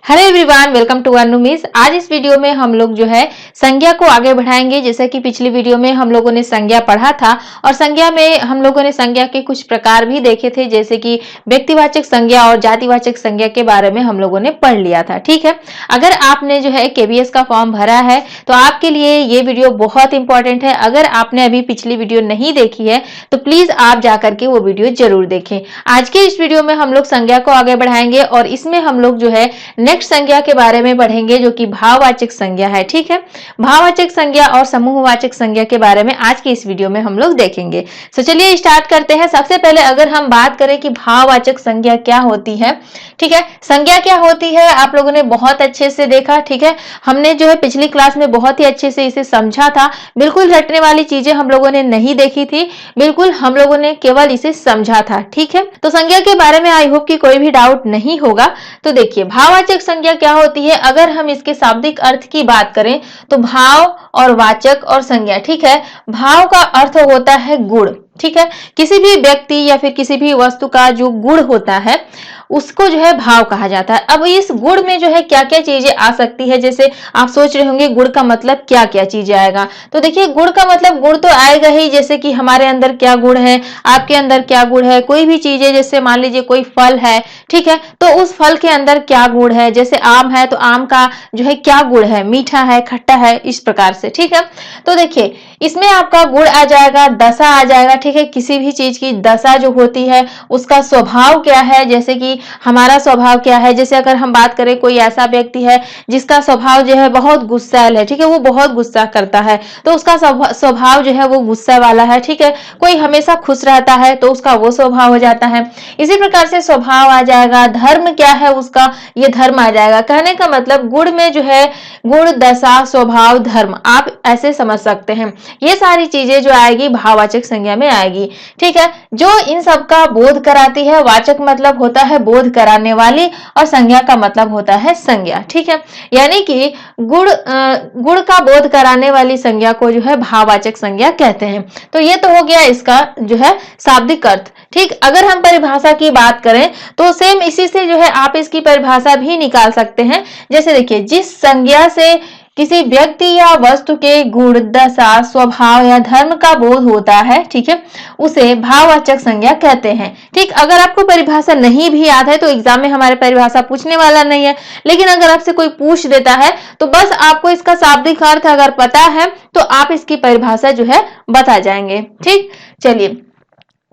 Hello everyone, welcome to Anu miss. आज इस video में हम लोग जो है संज्ञा को आगे बढ़ाएंगे। जैसा कि पिछली वीडियो में हम लोगों ने संज्ञा पढ़ा था और संज्ञा में हम लोगों ने संज्ञा के कुछ प्रकार भी देखे थे, जैसे कि व्यक्तिवाचक संज्ञा और जातिवाचक संज्ञा के बारे में हम लोगों ने पढ़ लिया था। ठीक है, अगर आपने जो है केबीएस का फॉर्म भरा है तो आपके लिए ये वीडियो बहुत इंपॉर्टेंट है। अगर आपने अभी पिछली वीडियो नहीं देखी है तो प्लीज आप जाकर के वो वीडियो जरूर देखें। आज के इस वीडियो में हम लोग संज्ञा को आगे बढ़ाएंगे और इसमें हम लोग जो है नेक्स्ट संज्ञा के बारे में पढ़ेंगे, जो कि भाववाचक संज्ञा है। ठीक है, भाववाचक संज्ञा और समूहवाचक संज्ञा के बारे में आज की इस वीडियो में हम लोग देखेंगे। तो चलिए स्टार्ट करते हैं। सबसे पहले अगर हम बात करें कि भाववाचक संज्ञा क्या होती है, ठीक है, संज्ञा क्या होती है आप लोगों ने बहुत अच्छे से देखा। ठीक है, हमने जो है पिछली क्लास में बहुत ही अच्छे से इसे समझा था। बिल्कुल रटने वाली चीजें हम लोगों ने नहीं देखी थी, बिल्कुल हम लोगों ने केवल इसे समझा था। ठीक है, तो संज्ञा के बारे में आई होप कि कोई भी डाउट नहीं होगा। तो देखिए भाववाचक संज्ञा क्या होती है। अगर हम इसके शाब्दिक अर्थ की बात करें तो भाव और वाचक और संज्ञा। ठीक है, भाव का अर्थ होता है गुण। ठीक है, किसी भी व्यक्ति या फिर किसी भी वस्तु का जो गुण होता है उसको जो है भाव कहा जाता है। अब इस गुण में जो है क्या क्या चीजें आ सकती है, जैसे आप सोच रहे होंगे गुण का मतलब क्या क्या चीजें आएगा। तो देखिए गुण का मतलब गुण तो आएगा ही, जैसे कि हमारे अंदर क्या गुण है, आपके अंदर क्या गुण है। कोई भी चीजें, जैसे मान लीजिए कोई फल है, ठीक है, तो उस फल के अंदर क्या गुण है। जैसे आम है तो आम का जो है क्या गुण है, मीठा है, खट्टा है, इस प्रकार से। ठीक है, तो देखिए इसमें आपका गुण आ जाएगा, दशा आ जाएगा। ठीक है, किसी भी चीज की दशा जो होती है उसका स्वभाव क्या है, जैसे कि हमारा स्वभाव क्या है। जैसे अगर हम बात करें कोई ऐसा व्यक्ति है जिसका स्वभाव जो है बहुत गुस्सैल है, ठीक है, वो बहुत गुस्सा करता है तो उसका स्वभाव जो है वो गुस्सा वाला है। ठीक है, कोई हमेशा खुश रहता है तो उसका वो स्वभाव हो जाता है। इसी प्रकार से स्वभाव आ जाएगा। धर्म क्या है उसका, ये धर्म आ जाएगा। कहने का मतलब गुण में जो है गुण, दशा, स्वभाव, धर्म, आप ऐसे समझ सकते हैं। ये सारी चीजें जो आएगी भाववाचक संज्ञा में आएगी। ठीक है, जो इन सब का बोध कराती है। वाचक मतलब होता है बोध कराने वाली और संज्ञा का मतलब होता है संज्ञा। ठीक है, यानी कि गुण का बोध कराने वाली संज्ञा को जो है भाववाचक संज्ञा कहते हैं। तो ये तो हो गया इसका जो है शाब्दिक अर्थ। ठीक, अगर हम परिभाषा की बात करें तो सेम इसी से जो है आप इसकी परिभाषा भी निकाल सकते हैं। जैसे देखिए जिस संज्ञा से किसी व्यक्ति या वस्तु के गुण, दशा, स्वभाव या धर्म का बोध होता है, ठीक है, उसे भाववाचक संज्ञा कहते हैं। ठीक, अगर आपको परिभाषा नहीं भी याद है तो एग्जाम में हमारे परिभाषा पूछने वाला नहीं है, लेकिन अगर आपसे कोई पूछ देता है तो बस आपको इसका शाब्दिक अर्थ अगर पता है तो आप इसकी परिभाषा जो है बता जाएंगे। ठीक, चलिए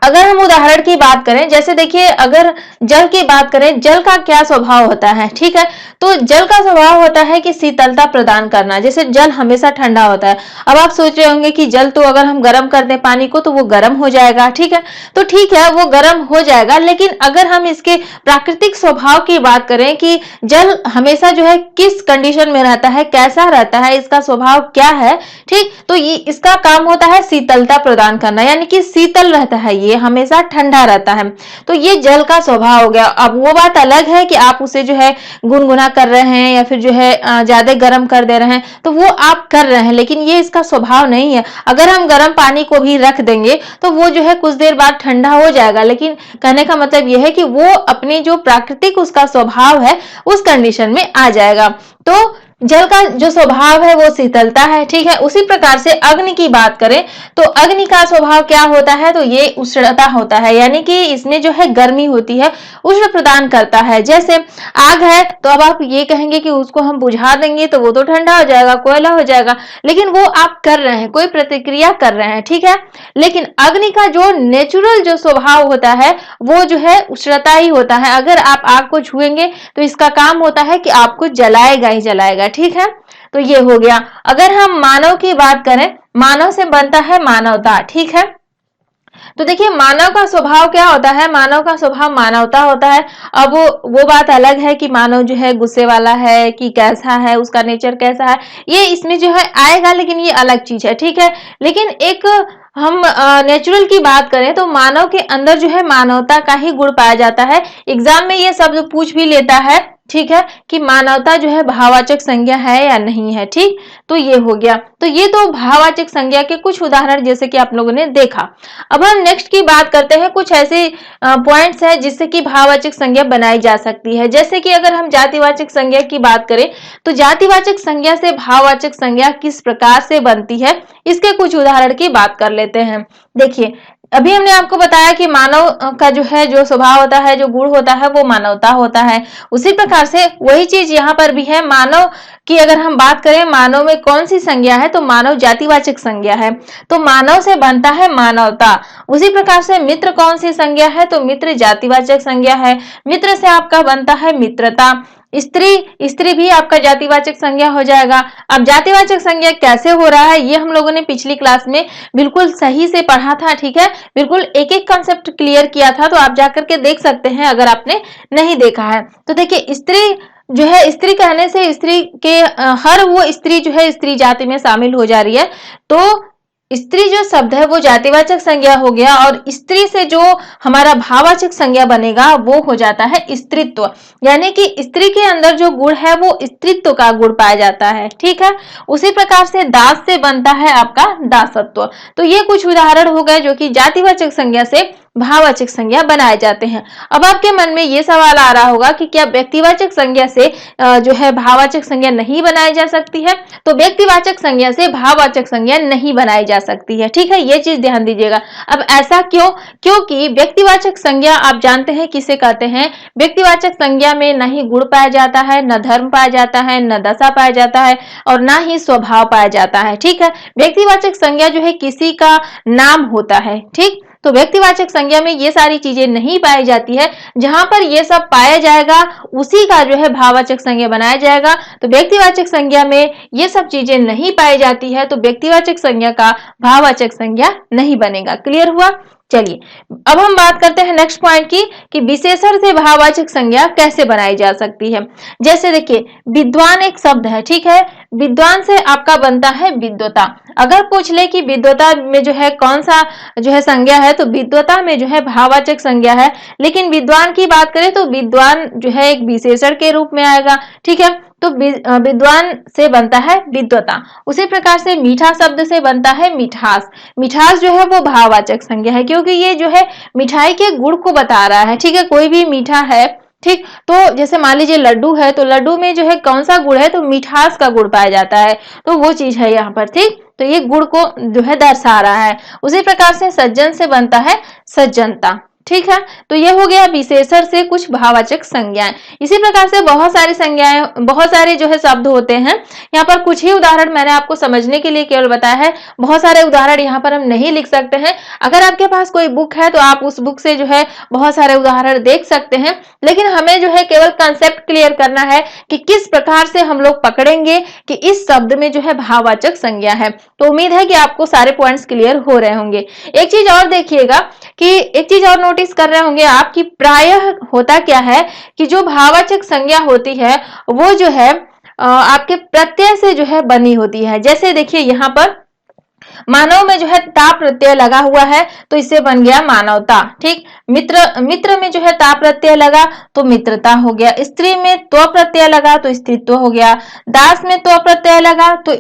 अगर हम उदाहरण की बात करें, जैसे देखिए अगर जल की बात करें, जल का क्या स्वभाव होता है। ठीक है, तो जल का स्वभाव होता है कि शीतलता प्रदान करना। जैसे जल हमेशा ठंडा होता है। अब आप सोच रहे होंगे कि जल तो अगर हम गर्म कर दें पानी को तो वो गर्म हो जाएगा। ठीक है, तो ठीक है वो गर्म हो जाएगा, लेकिन अगर हम इसके प्राकृतिक स्वभाव की बात करें कि जल हमेशा जो है किस कंडीशन में रहता है, कैसा रहता है, इसका स्वभाव क्या है, ठीक, तो ये इसका काम होता है शीतलता प्रदान करना, यानी कि शीतल रहता है, ये हमेशा ठंडा रहता है। तो ये जल का स्वभाव हो गया। अब वो बात अलग है कि आप उसे जो है गुनगुना कर रहे हैं या फिर जो है ज्यादा गर्म कर दे रहे हैं, तो वो आप कर रहे हैं, लेकिन ये इसका स्वभाव नहीं है। अगर हम गर्म पानी को भी रख देंगे तो वो जो है कुछ देर बाद ठंडा हो जाएगा, लेकिन कहने का मतलब यह है कि वो अपनी जो प्राकृतिक उसका स्वभाव है उस कंडीशन में आ जाएगा। तो जल का जो स्वभाव है वो शीतलता है। ठीक है, उसी प्रकार से अग्नि की बात करें तो अग्नि का स्वभाव क्या होता है, तो ये उष्णता होता है, यानी कि इसमें जो है गर्मी होती है, उष्ण प्रदान करता है। जैसे आग है तो अब आप ये कहेंगे कि उसको हम बुझा देंगे तो वो तो ठंडा हो जाएगा, कोयला हो जाएगा, लेकिन वो आप कर रहे हैं, कोई प्रतिक्रिया कर रहे हैं। ठीक है, लेकिन अग्नि का जो नेचुरल जो स्वभाव होता है वो जो है उष्णता ही होता है। अगर आप आग को छुएंगे तो इसका काम होता है कि आपको जलाएगा ही जलाएगा। ठीक है, तो ये हो गया। अगर हम मानव की बात करें, मानव से बनता है मानवता। ठीक है, तो देखिए मानव का स्वभाव क्या होता है, मानव का स्वभाव मानवता होता है। अब वो बात अलग है कि मानव जो है गुस्से वाला है कि कैसा है, उसका नेचर कैसा है, ये इसमें जो है आएगा, लेकिन ये अलग चीज है। ठीक है, लेकिन एक हम नेचुरल की बात करें तो मानव के अंदर जो है मानवता का ही गुण पाया जाता है। एग्जाम में ये शब्द पूछ भी लेता है ठीक है, कि मानवता जो है भाववाचक संज्ञा है या नहीं है। ठीक, तो ये हो गया। तो ये तो भाववाचक संज्ञा के कुछ उदाहरण जैसे कि आप लोगों ने देखा। अब हम नेक्स्ट की बात करते हैं, कुछ ऐसे पॉइंट्स है जिससे कि भाववाचक संज्ञा बनाई जा सकती है। जैसे कि अगर हम जातिवाचक संज्ञा की बात करें तो जातिवाचक संज्ञा से भाववाचक संज्ञा किस प्रकार से बनती है, इसके कुछ उदाहरण की बात कर लेते हैं। देखिए, अभी हमने आपको बताया कि मानव का जो है, जो स्वभाव होता है, जो गुण होता है, वो मानवता होता है। उसी प्रकार से वही चीज यहाँ पर भी है। मानव की अगर हम बात करें, मानव में कौन सी संज्ञा है, तो मानव जातिवाचक संज्ञा है, तो मानव से बनता है मानवता। उसी प्रकार से मित्र कौन सी संज्ञा है, तो मित्र जातिवाचक संज्ञा है, मित्र से आपका बनता है मित्रता। स्त्री, स्त्री भी आपका जातिवाचक संज्ञा हो जाएगा। अब जातिवाचक संज्ञा कैसे हो रहा है, ये हम लोगों ने पिछली क्लास में बिल्कुल सही से पढ़ा था। ठीक है, बिल्कुल एक एक कंसेप्ट क्लियर किया था, तो आप जाकर के देख सकते हैं अगर आपने नहीं देखा है। तो देखिए, स्त्री जो है, स्त्री कहने से स्त्री के हर वो स्त्री जो है स्त्री जाति में शामिल हो जा रही है। तो स्त्री जो शब्द है वो जातिवाचक संज्ञा हो गया, और स्त्री से जो हमारा भाववाचक संज्ञा बनेगा वो हो जाता है स्त्रीत्व। यानी कि स्त्री के अंदर जो गुण है वो स्त्रीत्व का गुण पाया जाता है। ठीक है, उसी प्रकार से दास से बनता है आपका दासत्व। तो ये कुछ उदाहरण हो गए जो कि जातिवाचक संज्ञा से भाववाचक संज्ञा बनाए जाते हैं। अब आपके मन में ये सवाल आ रहा होगा कि क्या व्यक्तिवाचक संज्ञा से जो है भाववाचक संज्ञा नहीं बनाई जा सकती है? तो व्यक्तिवाचक संज्ञा से भाववाचक संज्ञा नहीं बनाई जा सकती है। ठीक है, ये चीज ध्यान दीजिएगा। अब ऐसा क्यों? क्योंकि व्यक्तिवाचक संज्ञा आप जानते हैं किसे कहते हैं। व्यक्तिवाचक संज्ञा में न ही गुण पाया जाता है, न धर्म पाया जाता है, न दशा पाया जाता है, और न ही स्वभाव पाया जाता है। ठीक है, व्यक्तिवाचक संज्ञा जो है किसी का नाम होता है। ठीक, तो व्यक्तिवाचक संज्ञा में ये सारी चीजें नहीं पाई जाती है। जहां पर ये सब पाया जाएगा उसी का जो है भाववाचक संज्ञा बनाया जाएगा। तो व्यक्तिवाचक संज्ञा में ये सब चीजें नहीं पाई जाती है, तो व्यक्तिवाचक संज्ञा का भाववाचक संज्ञा नहीं बनेगा। क्लियर हुआ? चलिए, अब हम बात करते हैं नेक्स्ट पॉइंट की, कि विशेषण से भाववाचक संज्ञा कैसे बनाई जा सकती है। जैसे देखिए, विद्वान एक शब्द है। ठीक है, विद्वान से आपका बनता है विद्वता। अगर पूछ ले कि विद्वता में जो है कौन सा जो है संज्ञा है, तो विद्वता में जो है भाववाचक संज्ञा है। लेकिन विद्वान की बात करें तो विद्वान जो है एक विशेषण के रूप में आएगा। ठीक है, तो विद्वान से बनता है विद्वता। उसी प्रकार से मीठा शब्द से बनता है मिठास। मिठास जो है वो भाववाचक संज्ञा है, क्योंकि ये जो है मिठाई के गुण को बता रहा है। ठीक है, कोई भी मीठा है, ठीक, तो जैसे मान लीजिए लड्डू है, तो लड्डू में जो है कौन सा गुण है, तो मिठास का गुण पाया जाता है, तो वो चीज है यहाँ पर। ठीक, तो ये गुण को जो है दर्शा रहा है। उसी प्रकार से सज्जन से बनता है सज्जनता। ठीक है, तो ये हो गया विशेषण से कुछ भाववाचक संज्ञाएं। इसी प्रकार से बहुत सारी संज्ञाएं, बहुत सारे जो है शब्द होते हैं। यहाँ पर कुछ ही उदाहरण मैंने आपको समझने के लिए केवल बताया है, बहुत सारे उदाहरण यहाँ पर हम नहीं लिख सकते हैं। अगर आपके पास कोई बुक है तो आप उस बुक से जो है बहुत सारे उदाहरण देख सकते हैं, लेकिन हमें जो है केवल कंसेप्ट क्लियर करना है कि किस प्रकार से हम लोग पकड़ेंगे कि इस शब्द में जो है भाववाचक संज्ञा है। तो उम्मीद है कि आपको सारे पॉइंट्स क्लियर हो रहे होंगे। एक चीज और देखिएगा, कि एक चीज और नोटिस कर रहे होंगे आप कि प्रायः होता क्या है कि जो भाववाचक संज्ञा होती है वो जो है आपके प्रत्यय से जो है बनी होती है। जैसे देखिए, यहाँ पर मानव में जो है ता प्रत्यय लगा हुआ है, तो इससे बन गया मानवता। ठीक, मित्र में जो है ता प्रत्यय लगा तो मित्रता हो गया। स्त्री में त्व प्रत्यय लगा तो स्त्रीत्व हो गया। दास में त्व प्रत्यय लगा तो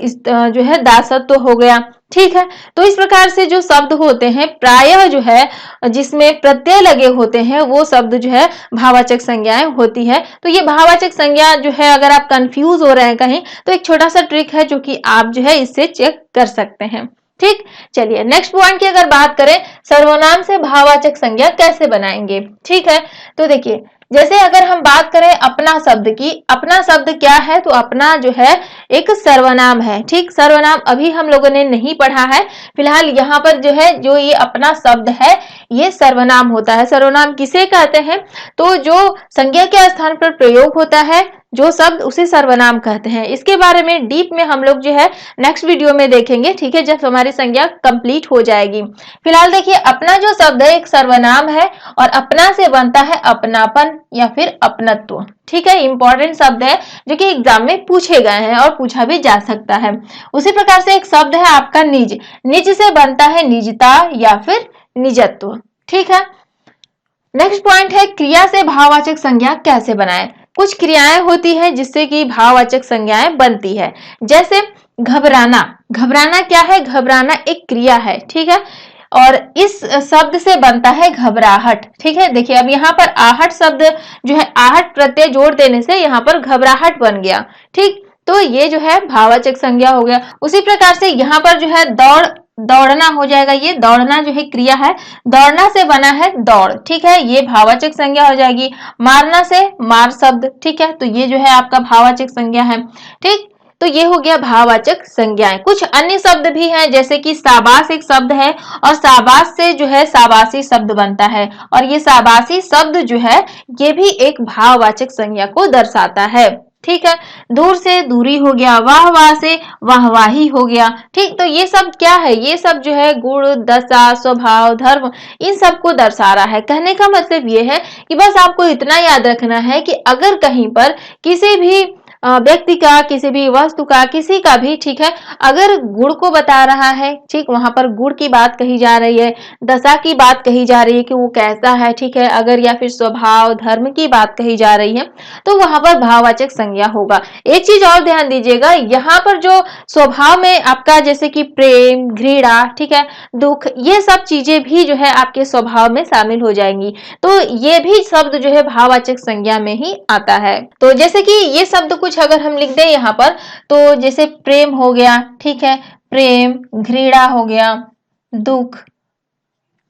जो है दासत्व हो गया। ठीक है, तो इस प्रकार से जो शब्द होते हैं प्रायः जो है जिसमें प्रत्यय लगे होते हैं वो शब्द जो है भाववाचक संज्ञाएं होती है। तो ये भाववाचक संज्ञा जो है, अगर आप कंफ्यूज हो रहे हैं कहीं, तो एक छोटा सा ट्रिक है जो कि आप जो है इससे चेक कर सकते हैं। ठीक, चलिए नेक्स्ट पॉइंट की अगर बात करें, सर्वनाम से भाववाचक संज्ञा कैसे बनाएंगे। ठीक है, तो देखिए, जैसे अगर हम बात करें अपना शब्द की, अपना शब्द क्या है, तो अपना जो है एक सर्वनाम है। ठीक, सर्वनाम अभी हम लोगों ने नहीं पढ़ा है, फिलहाल यहाँ पर जो है जो ये अपना शब्द है ये सर्वनाम होता है। सर्वनाम किसे कहते हैं, तो जो संज्ञा के स्थान पर प्रयोग होता है जो शब्द उसे सर्वनाम कहते हैं। इसके बारे में डीप में हम लोग जो है नेक्स्ट वीडियो में देखेंगे। ठीक है, जब हमारी संज्ञा कंप्लीट हो जाएगी। फिलहाल देखिए, अपना जो शब्द है एक सर्वनाम है, और अपना से बनता है अपनापन या फिर अपनत्व। ठीक है, इंपॉर्टेंट शब्द है जो कि एग्जाम में पूछे गए हैं और पूछा भी जा सकता है। उसी प्रकार से एक शब्द है आपका निज। निज से बनता है निजता या फिर निजत्व। ठीक है, नेक्स्ट पॉइंट है क्रिया से भाववाचक संज्ञा कैसे बनाएं। कुछ क्रियाएं होती हैं जिससे कि भाववाचक संज्ञाएं बनती है। जैसे घबराना, घबराना क्या है? घबराना एक क्रिया है, ठीक है, और इस शब्द से बनता है घबराहट, ठीक है। देखिए अब यहाँ पर आहट शब्द जो है, आहट प्रत्यय जोड़ देने से यहाँ पर घबराहट बन गया, ठीक। तो ये जो है भाववाचक संज्ञा हो गया। उसी प्रकार से यहाँ पर जो है दौड़, दौड़ना हो जाएगा। ये दौड़ना जो है क्रिया है, दौड़ना से बना है दौड़, ठीक है, ये भाववाचक संज्ञा हो जाएगी। मारना से मार शब्द, ठीक है, तो ये जो है आपका भाववाचक संज्ञा है, ठीक। तो ये हो गया भाववाचक संज्ञाएं। कुछ अन्य शब्द भी हैं, जैसे कि शाबाश एक शब्द है, और शाबाश से जो है शाबाशी शब्द बनता है, और ये शाबाशी शब्द जो है ये भी एक भाववाचक संज्ञा को दर्शाता है, ठीक है। दूर से दूरी हो गया, वाह वाह से वाहवाही हो गया, ठीक। तो ये सब क्या है? ये सब जो है गुण, दशा, स्वभाव, धर्म, इन सब को दर्शा रहा है। कहने का मतलब ये है कि बस आपको इतना याद रखना है कि अगर कहीं पर किसी भी व्यक्ति का, किसी भी वस्तु का, किसी का भी, ठीक है, अगर गुण को बता रहा है, ठीक, वहां पर गुण की बात कही जा रही है, दशा की बात कही जा रही है कि वो कैसा है, ठीक है, अगर या फिर स्वभाव, धर्म की बात कही जा रही है, तो वहां पर भाववाचक संज्ञा होगा। एक चीज और ध्यान दीजिएगा, यहाँ पर जो स्वभाव में आपका जैसे कि प्रेम, घृणा, ठीक है, दुख, ये सब चीजें भी जो है आपके स्वभाव में शामिल हो जाएंगी। तो ये भी शब्द जो है भाववाचक संज्ञा में ही आता है। तो जैसे कि ये शब्द कुछ अगर हम लिख दें यहाँ पर, तो जैसे प्रेम हो गया, ठीक है, प्रेम, घृणा हो गया, दुख,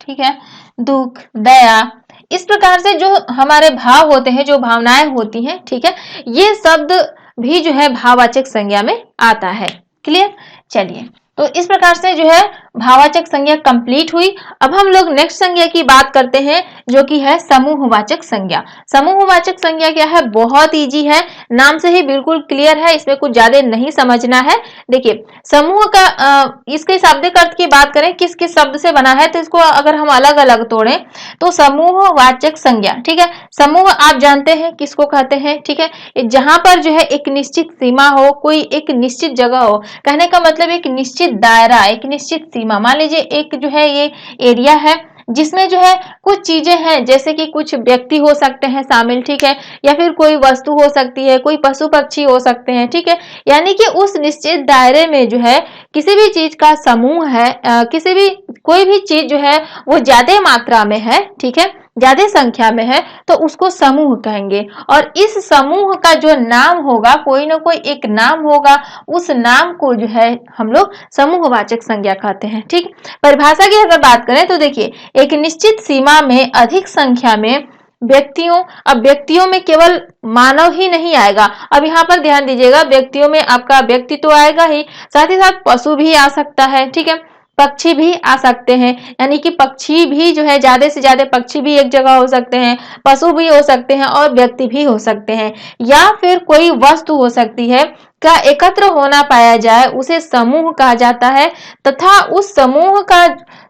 ठीक है, दुख, दया, इस प्रकार से जो हमारे भाव होते हैं, जो भावनाएं होती हैं, ठीक है, ये शब्द भी जो है भाववाचक संज्ञा में आता है। क्लियर? चलिए, तो इस प्रकार से जो है भाववाचक संज्ञा कंप्लीट हुई। अब हम लोग नेक्स्ट संज्ञा की बात करते हैं, जो कि है समूहवाचक संज्ञा। समूहवाचक संज्ञा क्या है? बहुत इजी है, नाम से ही बिल्कुल क्लियर है, इसमें कुछ ज्यादा नहीं समझना है। देखिए समूह का इसके शाब्दिक अर्थ की बात करें, किस किस शब्द से बना है, तो इसको अगर हम अलग अलग तोड़ें तो समूहवाचक संज्ञा, ठीक है, समूह आप जानते हैं किसको कहते हैं, ठीक है, जहां पर जो है एक निश्चित सीमा हो, कोई एक निश्चित जगह हो, कहने का मतलब एक निश्चित दायरा, एक निश्चित सीमा। मान लीजिए एक जो है ये एरिया है जिसमें जो है कुछ चीजें हैं, जैसे कि कुछ व्यक्ति हो सकते हैं शामिल, ठीक है, या फिर कोई वस्तु हो सकती है, कोई पशु पक्षी हो सकते हैं, ठीक है, यानी कि उस निश्चित दायरे में जो है किसी भी चीज का समूह है, किसी भी कोई भी चीज जो है वो ज्यादा मात्रा में है, ठीक है, ज्यादा संख्या में है, तो उसको समूह कहेंगे। और इस समूह का जो नाम होगा, कोई ना कोई एक नाम होगा, उस नाम को जो है हम लोग समूहवाचक संज्ञा कहते हैं, ठीक। परिभाषा की अगर बात करें तो देखिए, एक निश्चित सीमा में अधिक संख्या में व्यक्तियों, अब व्यक्तियों में केवल मानव ही नहीं आएगा, अब यहाँ पर ध्यान दीजिएगा, व्यक्तियों में आपका व्यक्ति तो आएगा ही, साथ ही साथ पशु भी आ सकता है, ठीक है, पक्षी भी आ सकते हैं, यानी कि पक्षी भी जो है ज्यादा से ज्यादा पक्षी भी एक जगह हो सकते हैं, पशु भी हो सकते हैं, और व्यक्ति भी हो सकते हैं, या फिर कोई वस्तु हो सकती है का एकत्र होना पाया जाए, उसे समूह कहा जाता है, तथा उस समूह का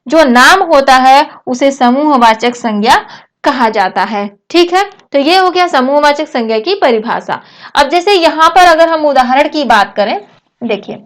जो नाम होता है उसे समूहवाचक संज्ञा कहा जाता है, ठीक है। तो ये हो गया समूहवाचक संज्ञा की परिभाषा। अब जैसे यहाँ पर अगर हम उदाहरण की बात करें, देखिए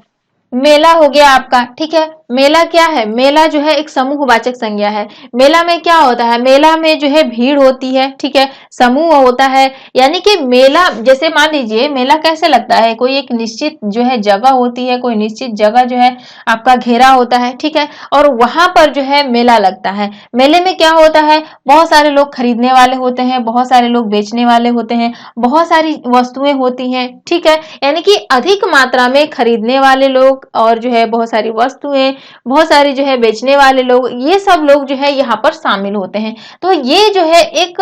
मेला हो गया आपका, ठीक है, मेला क्या है? मेला जो है एक समूहवाचक संज्ञा है। मेला में क्या होता है? मेला में जो है भीड़ होती है, ठीक है, समूह होता है, यानी कि मेला, जैसे मान लीजिए मेला कैसे लगता है, कोई एक निश्चित जो है जगह होती है, कोई निश्चित जगह जो है आपका घेरा होता है, ठीक है, और वहां पर जो है मेला लगता है। मेले में क्या होता है? बहुत सारे लोग खरीदने वाले होते हैं, बहुत सारे लोग बेचने वाले होते हैं, बहुत सारी वस्तुएं होती हैं, ठीक है, यानी कि अधिक मात्रा में खरीदने वाले लोग और जो है बहुत सारी वस्तुएं, बहुत सारी जो है बेचने वाले लोग, ये सब लोग जो है यहाँ पर शामिल होते हैं। तो ये जो है एक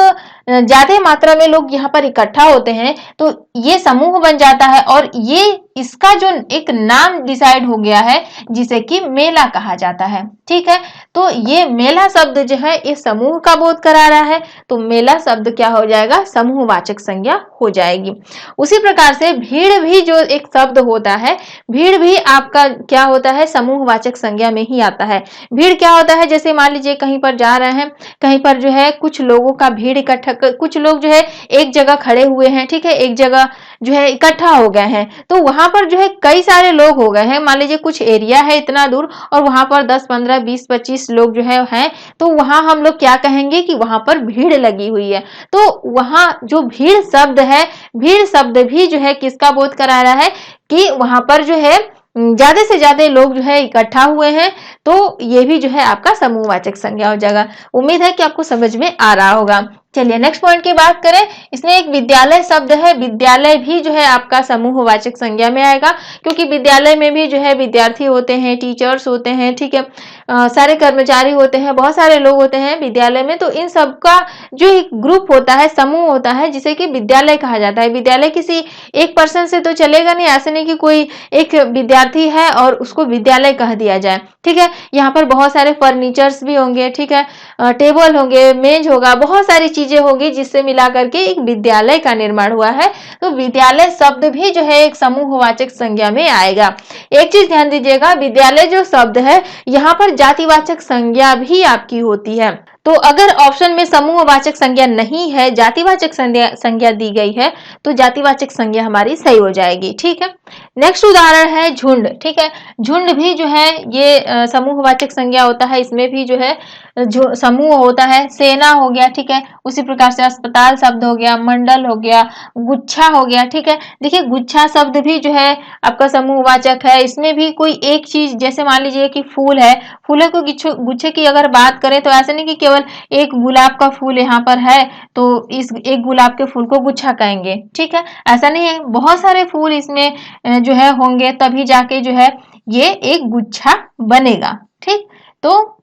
ज्यादा मात्रा में लोग यहाँ पर इकट्ठा होते हैं, तो ये समूह बन जाता है, और ये इसका जो एक नाम डिसाइड हो गया है जिसे कि मेला कहा जाता है, ठीक है। तो ये मेला शब्द जो है इस समूह का बोध करा रहा है, तो मेला शब्द क्या हो जाएगा? समूहवाचक संज्ञा हो जाएगी। उसी प्रकार से भीड़ भी जो एक शब्द होता है, भीड़ भी आपका क्या होता है? समूहवाचक संज्ञा में ही आता है। भीड़ क्या होता है? जैसे मान लीजिए कहीं पर जा रहे हैं, कहीं पर जो है कुछ लोगों का भीड़ इकट्ठा, कुछ लोग जो है एक जगह खड़े हुए हैं, ठीक है, एक जगह जो है इकट्ठा हो गए हैं, तो वहां वहां पर जो है कई सारे लोग हो गए हैं, मान लीजिए कुछ एरिया है इतना दूर और वहां पर 10 15 20 25 लोग जो है हैं, तो वहां हम लोग क्या कहेंगे कि वहां पर भीड़ लगी हुई है। तो वहां जो भीड़ शब्द है, भीड़ शब्द भी जो है किसका बोध करा रहा है कि वहां पर जो है ज्यादा से ज्यादा लोग जो है इकट्ठा हुए हैं। तो ये भी जो है आपका समूहवाचक संज्ञा हो जाएगा। उम्मीद है कि आपको समझ में आ रहा होगा। चलिए नेक्स्ट पॉइंट की बात करें, इसमें एक विद्यालय शब्द है, विद्यालय भी जो है आपका समूहवाचक संज्ञा में आएगा, क्योंकि विद्यालय में भी जो है विद्यार्थी होते हैं, टीचर्स होते हैं, ठीक है, सारे कर्मचारी होते हैं, बहुत सारे लोग होते हैं विद्यालय में। तो इन सबका जो एक ग्रुप होता है, समूह होता है, जिसे कि विद्यालय कहा जाता है। विद्यालय किसी एक पर्सन से तो चलेगा नहीं, ऐसे नहीं कि कोई एक विद्यार्थी है और उसको विद्यालय कह दिया जाए, ठीक है। यहाँ पर बहुत सारे फर्नीचर्स भी होंगे, ठीक है, टेबल होंगे, मेज होगा, बहुत सारी चीजें होगी जिससे मिला करके एक विद्यालय का निर्माण हुआ है। तो विद्यालय शब्द भी जो है एक समूहवाचक संज्ञा में आएगा। एक चीज ध्यान दीजिएगा, विद्यालय जो शब्द है यहाँ पर जातिवाचक संज्ञा भी आपकी होती है। तो अगर ऑप्शन में समूहवाचक संज्ञा नहीं है, जातिवाचक संज्ञा दी गई है, तो जातिवाचक संज्ञा हमारी सही हो जाएगी, ठीक है। नेक्स्ट उदाहरण है झुंड, ठीक है। झुंड भी जो है ये समूहवाचक संज्ञा होता है, इसमें भी जो है जो समूह होता है। सेना हो गया, ठीक है, उसी प्रकार से अस्पताल शब्द हो गया, मंडल हो गया, गुच्छा हो गया, ठीक है। देखिए गुच्छा शब्द भी जो है आपका समूहवाचक है। इसमें भी कोई एक चीज, जैसे मान लीजिए कि फूल है, फूलों को गुच्छे की अगर बात करें तो ऐसे नहीं कि केवल एक गुलाब का फूल यहाँ पर है तो इस एक गुलाब के फूल को गुच्छा कहेंगे, ठीक है, ऐसा नहीं है। बहुत सारे फूल इसमें जो है होंगे, तभी जाके जो है ये एक गुच्छा बनेगा, ठीक। तो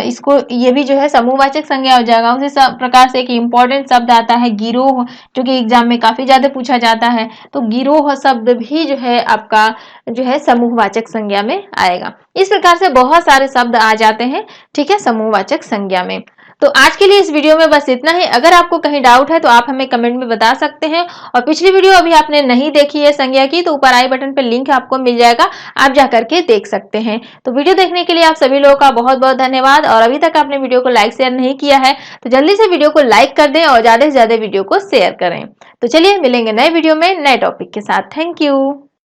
इसको ये भी जो है समूहवाचक संज्ञा हो जाएगा। उसी प्रकार से एक इंपॉर्टेंट शब्द आता है गिरोह, जो कि एग्जाम में काफी ज्यादा पूछा जाता है। तो गिरोह शब्द भी जो है आपका जो है समूहवाचक संज्ञा में आएगा। इस प्रकार से बहुत सारे शब्द आ जाते हैं, ठीक है, समूहवाचक संज्ञा में। तो आज के लिए इस वीडियो में बस इतना ही। अगर आपको कहीं डाउट है तो आप हमें कमेंट में बता सकते हैं। और पिछली वीडियो अभी आपने नहीं देखी है संज्ञा की, तो ऊपर आई बटन पर लिंक आपको मिल जाएगा, आप जा करके देख सकते हैं। तो वीडियो देखने के लिए आप सभी लोगों का बहुत बहुत धन्यवाद। और अभी तक आपने वीडियो को लाइक शेयर नहीं किया है तो जल्दी से वीडियो को लाइक कर दें और ज्यादा से ज्यादा वीडियो को शेयर करें। तो चलिए मिलेंगे नए वीडियो में नए टॉपिक के साथ। Thank you.